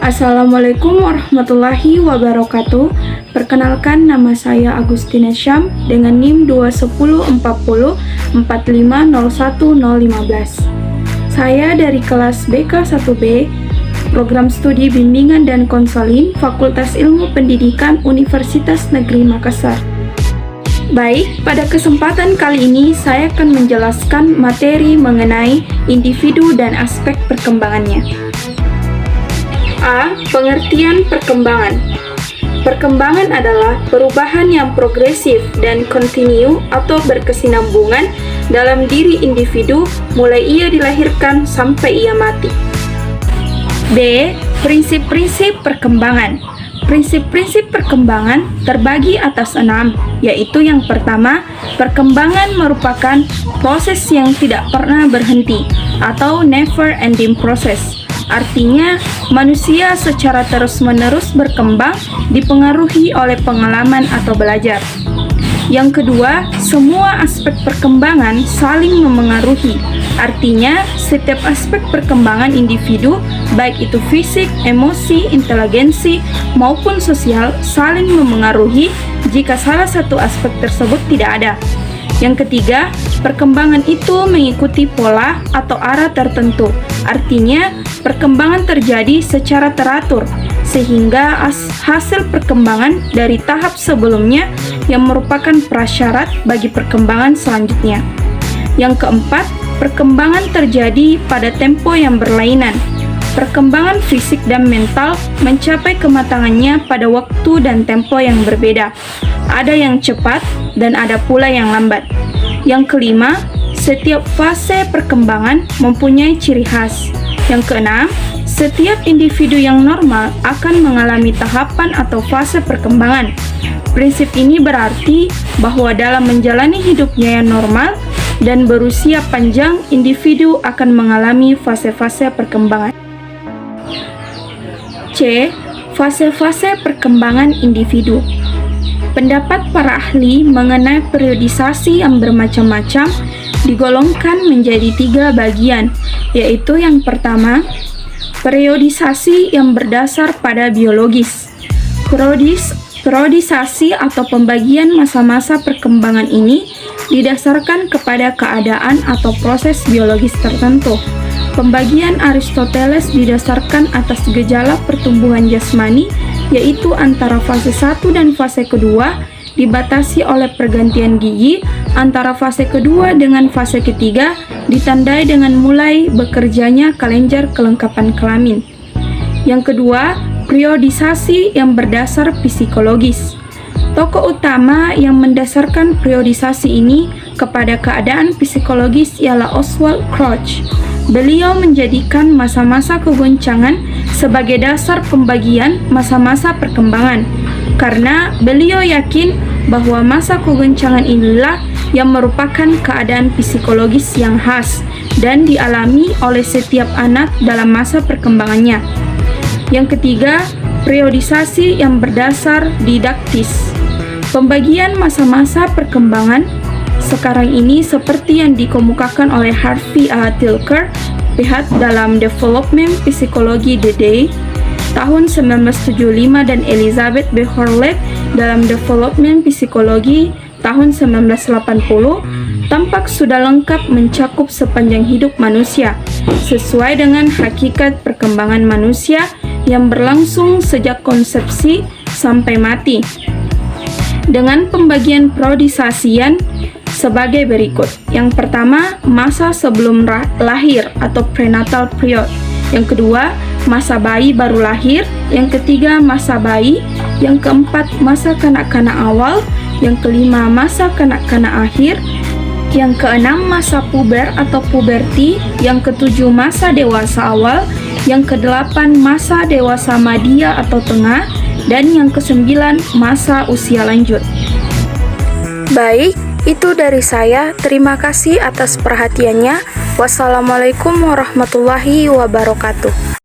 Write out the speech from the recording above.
Assalamualaikum warahmatullahi wabarakatuh. Perkenalkan, nama saya Agustina Syam dengan NIM 21040450115. Saya dari kelas BK1B, Program Studi Bimbingan dan Konseling Fakultas Ilmu Pendidikan Universitas Negeri Makassar. Baik, pada kesempatan kali ini saya akan menjelaskan materi mengenai individu dan aspek perkembangannya. A. Pengertian perkembangan. Perkembangan adalah perubahan yang progresif dan kontinu atau berkesinambungan dalam diri individu mulai ia dilahirkan sampai ia mati. B. Prinsip-prinsip perkembangan. Prinsip-prinsip perkembangan terbagi atas 6, yaitu yang pertama, perkembangan merupakan proses yang tidak pernah berhenti atau never ending process. Artinya, manusia secara terus-menerus berkembang dipengaruhi oleh pengalaman atau belajar. Yang kedua, semua aspek perkembangan saling memengaruhi. Artinya, setiap aspek perkembangan individu, baik itu fisik, emosi, inteligensi, maupun sosial, saling memengaruhi jika salah satu aspek tersebut tidak ada. Yang ketiga, perkembangan itu mengikuti pola atau arah tertentu. Artinya, perkembangan terjadi secara teratur, sehingga hasil perkembangan dari tahap sebelumnya yang merupakan prasyarat bagi perkembangan selanjutnya. Yang keempat, perkembangan terjadi pada tempo yang berlainan. Perkembangan fisik dan mental mencapai kematangannya pada waktu dan tempo yang berbeda. Ada yang cepat dan ada pula yang lambat. Yang kelima, setiap fase perkembangan mempunyai ciri khas. Yang keenam, setiap individu yang normal akan mengalami tahapan atau fase perkembangan. Prinsip ini berarti bahwa dalam menjalani hidupnya yang normal dan berusia panjang, individu akan mengalami fase-fase perkembangan. C. Fase-fase perkembangan individu. Pendapat para ahli mengenai periodisasi yang bermacam-macam digolongkan menjadi 3 bagian, yaitu yang pertama, periodisasi yang berdasar pada biologis. Periodisasi atau pembagian masa-masa perkembangan ini didasarkan kepada keadaan atau proses biologis tertentu. Pembagian Aristoteles didasarkan atas gejala pertumbuhan jasmani, yaitu antara fase 1 dan fase kedua dibatasi oleh pergantian gigi, antara fase kedua dengan fase ketiga ditandai dengan mulai bekerjanya kelenjar kelengkapan kelamin. Yang kedua, periodisasi yang berdasar psikologis. Tokoh utama yang mendasarkan periodisasi ini kepada keadaan psikologis ialah Oswald Crouch. Beliau menjadikan masa-masa kegoncangan sebagai dasar pembagian masa-masa perkembangan, karena beliau yakin bahwa masa kegoncangan inilah yang merupakan keadaan psikologis yang khas dan dialami oleh setiap anak dalam masa perkembangannya. Yang ketiga, periodisasi yang berdasar didaktis. Pembagian masa-masa perkembangan sekarang ini seperti yang dikemukakan oleh Harvey A. Tilker, PhD dalam Development Psychology The Day tahun 1975 dan Elizabeth B. Horlet dalam Development Psychology tahun 1980, tampak sudah lengkap mencakup sepanjang hidup manusia, sesuai dengan hakikat perkembangan manusia yang berlangsung sejak konsepsi sampai mati. Dengan pembagian periodisasian sebagai berikut. Yang pertama, masa sebelum lahir atau prenatal period. Yang kedua, masa bayi baru lahir. Yang ketiga, masa bayi. Yang keempat, masa kanak-kanak awal. Yang kelima, masa kanak-kanak akhir. Yang keenam, masa puber atau puberti. Yang ketujuh, masa dewasa awal. Yang kedelapan, masa dewasa madya atau tengah. Dan yang kesembilan, masa usia lanjut. Baik, itu dari saya. Terima kasih atas perhatiannya. Wassalamualaikum warahmatullahi wabarakatuh.